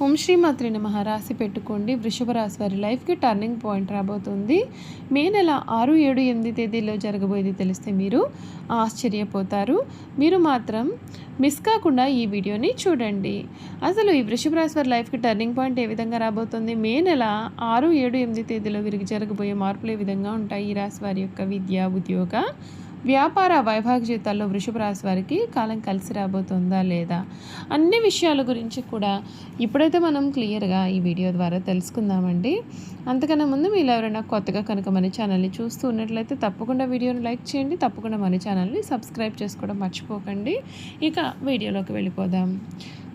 ఓం శ్రీమాత్రే నమః. రాసి పెట్టుకోండి. వృషభ రాశి వారి లైఫ్కి టర్నింగ్ పాయింట్ రాబోతుంది. మే నెల 6, 7, 8 తేదీల్లో జరగబోయేది తెలిస్తే మీరు ఆశ్చర్యపోతారు. మీరు మాత్రం మిస్ కాకుండా ఈ వీడియోని చూడండి. అసలు ఈ వృషభ రాశి వారి లైఫ్కి టర్నింగ్ పాయింట్ ఏ విధంగా రాబోతుంది, మే నెల 6, 7, 8 తేదీలో వీరికి జరగబోయే మార్పులు ఏ విధంగా ఉంటాయి, ఈ రాశి వారి యొక్క విద్య, ఉద్యోగ, వ్యాపార, వైవాహిక జీవితాల్లో వృషభ రాశి వారికి కాలం కలిసి రాబోతుందా లేదా అన్ని విషయాల గురించి కూడా ఇప్పుడైతే మనం క్లియర్గా ఈ వీడియో ద్వారా తెలుసుకుందామండి. అంతకన్నా ముందు మీరు ఎవరైనా కొత్తగా కనుక మన ఛానల్ని చూస్తూ ఉన్నట్లయితే తప్పకుండా వీడియోని లైక్ చేయండి, తప్పకుండా మన ఛానల్ని సబ్స్క్రైబ్ చేసుకోవడం మర్చిపోకండి. ఇక వీడియోలోకి వెళ్ళిపోదాం.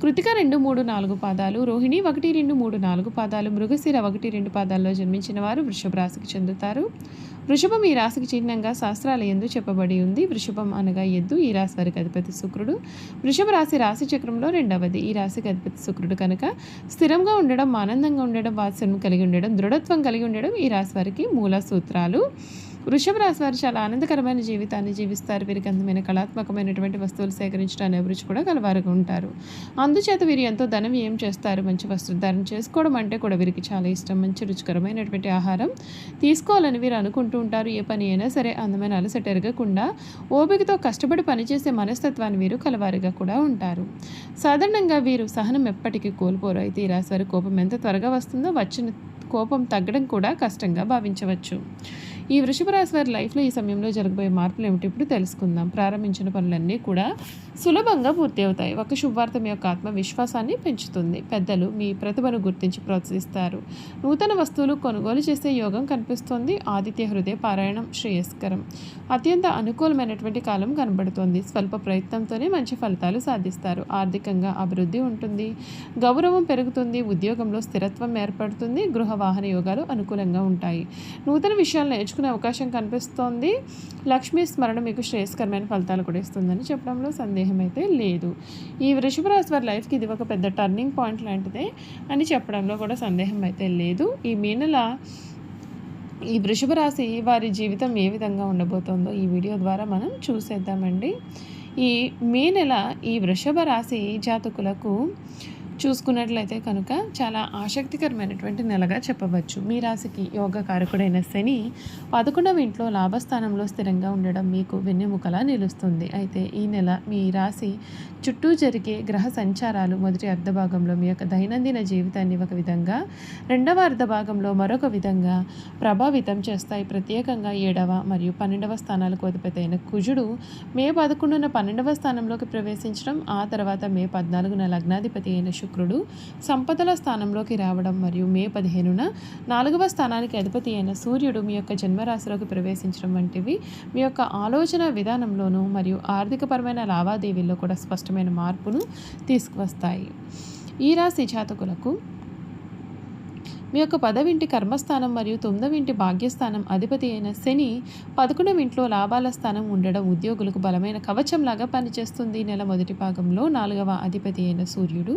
కృతిక 2, 3, 4 పాదాలు, రోహిణి 1, 2, 3, 4 పాదాలు, మృగశిర 1, 2 పాదాల్లో జన్మించిన వారు వృషభ రాశికి చెందుతారు. వృషభం ఈ రాశికి చిహ్నంగా శాస్త్రాల యందు చెప్పబడి ఉంది. వృషభం అనగా ఎద్దు. ఈ రాశి వారికి అధిపతి శుక్రుడు. వృషభ రాశి చక్రంలో రెండవది. ఈ రాశికి అధిపతి శుక్రుడు కనుక స్థిరంగా ఉండడం, ఆనందంగా ఉండడం, వాత్సల్యం కలిగి ఉండడం, దృఢత్వం కలిగి ఉండడం ఈ రాశి వారికి మూల సూత్రాలు. వృషభ రాశి వారు చాలా ఆనందకరమైన జీవితాన్ని జీవిస్తారు. వీరికి అందమైన కళాత్మకమైనటువంటి వస్తువులు సేకరించడానికి అభిరుచి కూడా కలవారుగా ఉంటారు. అందుచేత వీరు ఎంతో ధనం వ్యయం చేస్తారు. మంచి వస్త్రధారణ చేసుకోవడం అంటే కూడా వీరికి చాలా ఇష్టం. మంచి రుచికరమైనటువంటి ఆహారం తీసుకోవాలని వీరు అనుకుంటూ ఉంటారు. ఏ పని అయినా సరే అందమైన అలసట ఎరగకుండా ఓపికతో కష్టపడి పనిచేసే మనస్తత్వాన్ని వీరు కలవారుగా కూడా ఉంటారు. సాధారణంగా వీరు సహనం ఎప్పటికీ కోల్పోరు. అయితే ఈ రాశి వారి కోపం ఎంత త్వరగా వస్తుందో వచ్చిన కోపం తగ్గడం కూడా కష్టంగా భావించవచ్చు. ఈ వృషభ రాశి వారి లైఫ్లో ఈ సమయంలో జరగబోయే మార్పులు ఏమిటి ఇప్పుడు తెలుసుకుందాం. ప్రారంభించిన పనులన్నీ కూడా సులభంగా పూర్తి అవుతాయి. ఒక శుభవార్త మీ యొక్క ఆత్మవిశ్వాసాన్ని పెంచుతుంది. పెద్దలు మీ ప్రతిభను గుర్తించి ప్రోత్సహిస్తారు. నూతన వస్తువులు కొనుగోలు చేసే యోగం కనిపిస్తోంది. ఆదిత్య హృదయ పారాయణం శ్రేయస్కరం. అత్యంత అనుకూలమైనటువంటి కాలం కనబడుతోంది. స్వల్ప ప్రయత్నంతోనే మంచి ఫలితాలు సాధిస్తారు. ఆర్థికంగా అభివృద్ధి ఉంటుంది. గౌరవం పెరుగుతుంది. ఉద్యోగంలో స్థిరత్వం ఏర్పడుతుంది. గృహ వాహన యోగాలు అనుకూలంగా ఉంటాయి. నూతన విషయాలు నేర్చుకునే అవకాశం కనిపిస్తోంది. లక్ష్మీ స్మరణ మీకు శ్రేయస్కరమైన ఫలితాలు కూడా ఇస్తుందని చెప్పడంలో సందేహం అయితే లేదు. ఈ వృషభ రాశి వారి లైఫ్కి ఇది ఒక పెద్ద టర్నింగ్ పాయింట్ లాంటిదే అని చెప్పడంలో కూడా సందేహం అయితే లేదు. ఈ మే నెల ఈ వృషభ రాశి వారి జీవితం ఏ విధంగా ఉండబోతోందో ఈ వీడియో ద్వారా మనం చూసేద్దామండి. ఈ మే నెల ఈ వృషభ రాశి జాతకులకు చూసుకున్నట్లయితే కనుక చాలా ఆసక్తికరమైనటువంటి నెలగా చెప్పవచ్చు. మీ రాశికి యోగకారకుడైన శని 11వ ఇంట్లో లాభస్థానంలో స్థిరంగా ఉండడం మీకు వెన్నెముకలా నిలుస్తుంది. అయితే ఈ నెల మీ రాశి చుట్టూ జరిగే గ్రహ సంచారాలు మొదటి అర్ధభాగంలో మీ యొక్క దైనందిన జీవితాన్ని ఒక విధంగా, రెండవ అర్ధభాగంలో మరొక విధంగా ప్రభావితం చేస్తాయి. ప్రత్యేకంగా 7వ మరియు 12వ స్థానాలకు అధిపతి అయిన కుజుడు మే 11న 12వ స్థానంలోకి ప్రవేశించడం, ఆ తర్వాత మే 14న లగ్నాధిపతి అయిన శుక్రుడు సంపదల స్థానంలోకి రావడం మరియు మే 15న 4వ స్థానానికి అధిపతి అయిన సూర్యుడు మీ యొక్క జన్మరాశిలోకి ప్రవేశించడం వంటివి మీ యొక్క ఆలోచన విధానంలోనూ మరియు ఆర్థికపరమైన లావాదేవీల్లో కూడా స్పష్టమైన మార్పును తీసుకువస్తాయి. ఈ రాశి జాతకులకు మీ యొక్క 10వ ఇంటి కర్మస్థానం మరియు 9వ ఇంటి భాగ్యస్థానం అధిపతి అయిన శని 11వ ఇంట్లో లాభాల స్థానం ఉండడం ఉద్యోగులకు బలమైన కవచంలాగా పనిచేస్తుంది. నెల మొదటి భాగంలో 4వ అధిపతి అయిన సూర్యుడు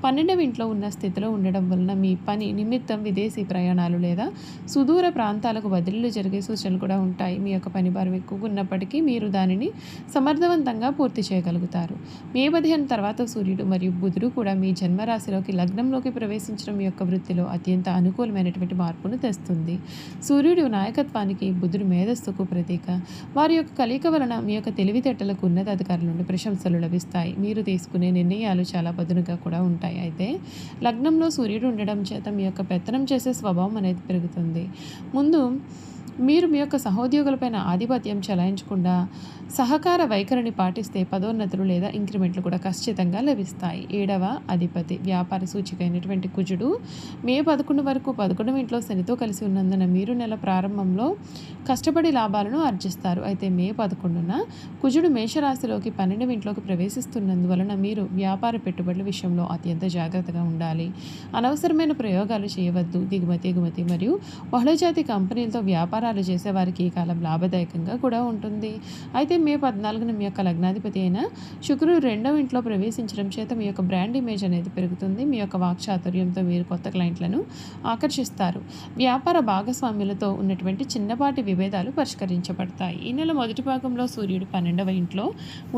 12వ ఇంట్లో ఉన్న స్థితిలో ఉండడం వలన మీ పని నిమిత్తం విదేశీ ప్రయాణాలు లేదా సుదూర ప్రాంతాలకు బదిలీలు జరిగే సూచనలు కూడా ఉంటాయి. మీ యొక్క పని భారం ఎక్కువగా ఉన్నప్పటికీ మీరు దానిని సమర్థవంతంగా పూర్తి చేయగలుగుతారు. మే 15 తర్వాత సూర్యుడు మరియు బుధుడు కూడా మీ జన్మరాశిలోకి లగ్నంలోకి ప్రవేశించడం మీ యొక్క వృత్తిలో అత్యంత అనుకూలమైనటువంటి మార్పును తెస్తుంది. సూర్యుడు నాయకత్వానికి, బుధుడు మేధస్సుకు ప్రతీక. వారి యొక్క కలయిక వలన మీ యొక్క తెలివితేటలకు ఉన్నతాధికారుల నుండి ప్రశంసలు లభిస్తాయి. మీరు తీసుకునే నిర్ణయాలు చాలా పదునుగా కూడా ఉంటాయి. అయితే లగ్నంలో సూర్యుడు ఉండడం చేత మీ యొక్క పెత్తనం చేసే స్వభావం అనేది పెరుగుతుంది. ముందు మీరు మీ యొక్క సహోద్యోగులపైన ఆధిపత్యం చెలాయించకుండా సహకార వైఖరిని పాటిస్తే పదోన్నతులు లేదా ఇంక్రిమెంట్లు కూడా ఖచ్చితంగా లభిస్తాయి. 7వ అధిపతి వ్యాపార సూచిక అయినటువంటి కుజుడు మే 11 వరకు 11వ ఇంట్లో శనితో కలిసి ఉన్నందున మీరు నెల ప్రారంభంలో కష్టపడి లాభాలను ఆర్జిస్తారు. అయితే మే 11న కుజుడు మేషరాశిలోకి 12వ ఇంట్లోకి ప్రవేశిస్తున్నందువలన మీరు వ్యాపార పెట్టుబడుల విషయంలో అత్యంత జాగ్రత్తగా ఉండాలి. అనవసరమైన ప్రయోగాలు చేయవద్దు. దిగుమతి, ఎగుమతి మరియు బహుళజాతి కంపెనీలతో వ్యాపార వ్యాపారాలు చేసేవారికి ఈ కాలం లాభదాయకంగా కూడా ఉంటుంది. అయితే మే 14న మీ యొక్క లగ్నాధిపతి అయిన శుక్రుడు 2వ ఇంట్లో ప్రవేశించడం చేత మీ యొక్క బ్రాండ్ ఇమేజ్ అనేది పెరుగుతుంది. మీ యొక్క వాక్చాతుర్యంతో మీరు కొత్త క్లయింట్లను ఆకర్షిస్తారు. వ్యాపార భాగస్వామ్యులతో ఉన్నటువంటి చిన్నపాటి విభేదాలు పరిష్కరించబడతాయి. ఈ నెల మొదటి భాగంలో సూర్యుడు 12వ ఇంట్లో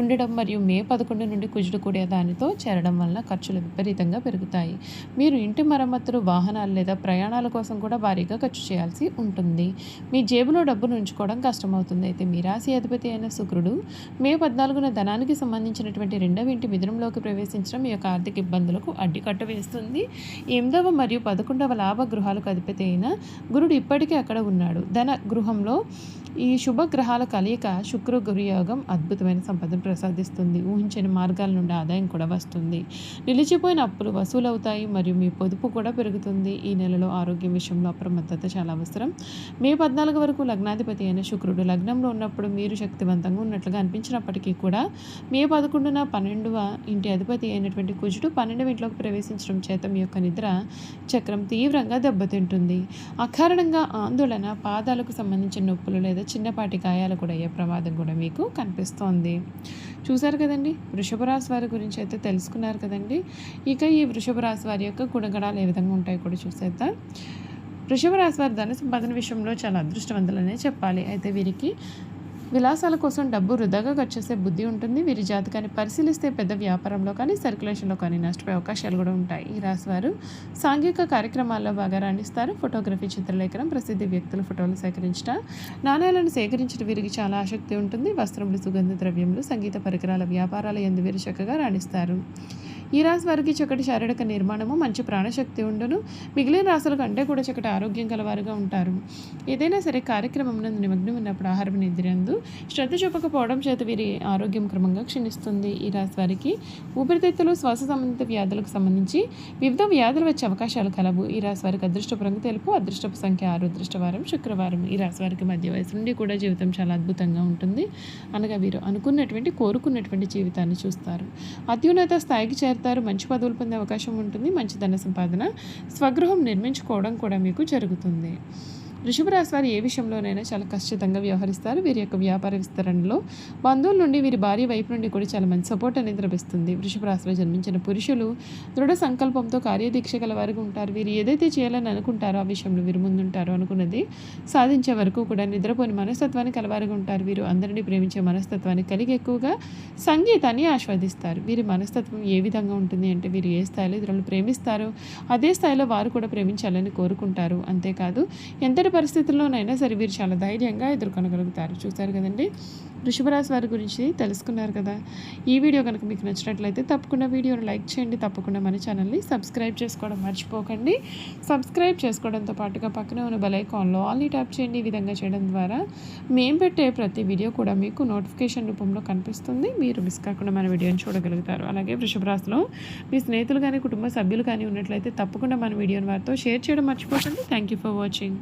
ఉండడం మరియు మే 11 నుండి కుజుడు కూడా దానితో చేరడం వలన ఖర్చులు విపరీతంగా పెరుగుతాయి. మీరు ఇంటి మరమ్మతులు, వాహనాలు లేదా ప్రయాణాల కోసం కూడా భారీగా ఖర్చు చేయాల్సి ఉంటుంది. మీ జేబులో డబ్బును ఉంచుకోవడం కష్టమవుతుంది. అయితే మీ రాశి అధిపతి అయిన శుక్రుడు మే 14న ధనానికి సంబంధించినటువంటి 2వ ఇంటి మిథునంలోకి ప్రవేశించడం మీ యొక్క ఆర్థిక ఇబ్బందులకు అడ్డుకట్ట వేస్తుంది. 8వ మరియు 11వ లాభ గృహాలకు అధిపతి అయిన గురుడు ఇప్పటికే అక్కడ ఉన్నాడు. ధన గృహంలో ఈ శుభ గ్రహాల కలయిక శుక్ర గురుయోగం అద్భుతమైన సంపదను ప్రసాదిస్తుంది. ఊహించని మార్గాల నుండి ఆదాయం కూడా వస్తుంది. నిలిచిపోయిన అప్పులు వసూలవుతాయి మరియు మీ పొదుపు కూడా పెరుగుతుంది. ఈ నెలలో ఆరోగ్యం విషయంలో అప్రమత్తత చాలా అవసరం. మే 14 వరకు లగ్నాధిపతి అయిన శుక్రుడు లగ్నంలో ఉన్నప్పుడు మీరు శక్తివంతంగా ఉన్నట్లుగా అనిపించినప్పటికీ కూడా మే 11న 12వ ఇంటి అధిపతి అయినటువంటి కుజుడు 12వ ఇంట్లోకి ప్రవేశించడం చేత మీ యొక్క నిద్ర చక్రం తీవ్రంగా దెబ్బతింటుంది. అకారణంగా ఆందోళన, పాదాలకు సంబంధించిన నొప్పులు లేదా చిన్నపాటి గాయాలు కూడా అయ్యే ప్రమాదం కూడా మీకు కనిపిస్తోంది. చూశారు కదండి, వృషభ రాశి వారి గురించి అయితే తెలుసుకున్నారు కదండి. ఇక ఈ వృషభ రాశి వారి యొక్క గుణగణాలు ఏ విధంగా ఉంటాయో కూడా చూసేద్దాం. వృషభ రాశి వారి ధన సంపాదన విషయంలో చాలా అదృష్టవంతులనే చెప్పాలి. అయితే వీరికి విలాసాల కోసం డబ్బు వృధాగా ఖర్చు చేసే బుద్ధి ఉంటుంది. వీరి జాతకాన్ని పరిశీలిస్తే పెద్ద వ్యాపారంలో కానీ సర్క్యులేషన్లో కానీ నష్టపోయే అవకాశాలు కూడా ఉంటాయి. ఈ రాశివారు సాంఘిక కార్యక్రమాల్లో బాగా రాణిస్తారు. ఫోటోగ్రఫీ, చిత్రలేఖనం, ప్రసిద్ధ వ్యక్తుల ఫోటోలు సేకరించడం, నాణ్యాలను సేకరించడం వీరికి చాలా ఆసక్తి ఉంటుంది. వస్త్రములు, సుగంధ ద్రవ్యములు, సంగీత పరికరాల వ్యాపారాల యందు వీరు చక్కగా రాణిస్తారు. ఈ రాశి వారికి చక్కటి శారీరక నిర్మాణము, మంచి ప్రాణశక్తి ఉండును. మిగిలిన రాశుల కంటే కూడా చక్కటి ఆరోగ్యం కలవారుగా ఉంటారు. ఏదైనా సరే కార్యక్రమం నందు నిమగ్నం ఉన్నప్పుడు ఆహారం నిద్రందు శ్రద్ధ చూపకపోవడం చేత వీరి ఆరోగ్యం క్రమంగా క్షీణిస్తుంది. ఈ రాశి వారికి ఊపిరితిత్తులు, శ్వాస సంబంధిత వ్యాధులకు సంబంధించి వివిధ వ్యాధులు వచ్చే అవకాశాలు కలవు. ఈ రాశి వారికి అదృష్టపు రంగు తెలుపు, అదృష్టపు సంఖ్య 6, అదృష్టవారం శుక్రవారం. ఈ రాశి వారికి మధ్య వయసు నుండి కూడా జీవితం చాలా అద్భుతంగా ఉంటుంది. అనగా వీరు అనుకున్నటువంటి, కోరుకున్నటువంటి జీవితాన్ని చూస్తారు. అత్యున్నత స్థాయికి చేరుతారు. మంచి పదవులు పొందే అవకాశం ఉంటుంది. మంచి ధన సంపాదన, స్వగృహం నిర్మించుకోవడం కూడా మీకు జరుగుతుంది. వృషభ రాశి వారు ఏ విషయంలోనైనా చాలా ఖచ్చితంగా వ్యవహరిస్తారు. వీరి యొక్క వ్యాపార విస్తరణలో బంధువుల నుండి, వీరి భార్య వైపు నుండి కూడా చాలా మంచి సపోర్ట్ అనేది లభిస్తుంది. వృషభ రాశిలో జన్మించిన పురుషులు దృఢ సంకల్పంతో కార్యదీక్ష గల వారికి ఉంటారు. వీరు ఏదైతే చేయాలని అనుకుంటారో ఆ విషయంలో వీరు ముందుంటారో, అనుకున్నది సాధించే వరకు కూడా నిద్రపోని మనస్తత్వాన్ని కలవారుగా ఉంటారు. వీరు అందరినీ ప్రేమించే మనస్తత్వాన్ని కలిగి ఎక్కువగా సంగీతాన్ని ఆస్వాదిస్తారు. వీరి మనస్తత్వం ఏ విధంగా ఉంటుంది అంటే, వీరు ఏ స్థాయిలో ఇతరులను ప్రేమిస్తారో అదే స్థాయిలో వారు కూడా ప్రేమించాలని కోరుకుంటారు. అంతేకాదు ఎంతటి పరిస్థితుల్లోనైనా సరే వీరు చాలా ధైర్యంగా ఎదుర్కొనగలుగుతారు. చూశారు కదండి, వృషభ రాశి వారి గురించి తెలుసుకున్నారు కదా. ఈ వీడియో కనుక మీకు నచ్చినట్లయితే తప్పకుండా వీడియోని లైక్ చేయండి. తప్పకుండా మన ఛానల్ని సబ్స్క్రైబ్ చేసుకోవడం మర్చిపోకండి. సబ్స్క్రైబ్ చేసుకోవడంతో పాటుగా పక్కనే ఉన్న బెల్ ఐకాన్లో ఆల్ని ట్యాప్ చేయండి. ఈ విధంగా చేయడం ద్వారా మేము పెట్టే ప్రతి వీడియో కూడా మీకు నోటిఫికేషన్ రూపంలో కనిపిస్తుంది. మీరు మిస్ కాకుండా మన వీడియోని చూడగలుగుతారు. అలాగే వృషభ రాశిలో మీ స్నేహితులు కానీ కుటుంబ సభ్యులు కానీ ఉన్నట్లయితే తప్పకుండా మన వీడియోని వారితో షేర్ చేయడం మర్చిపోకండి. Thank you for watching.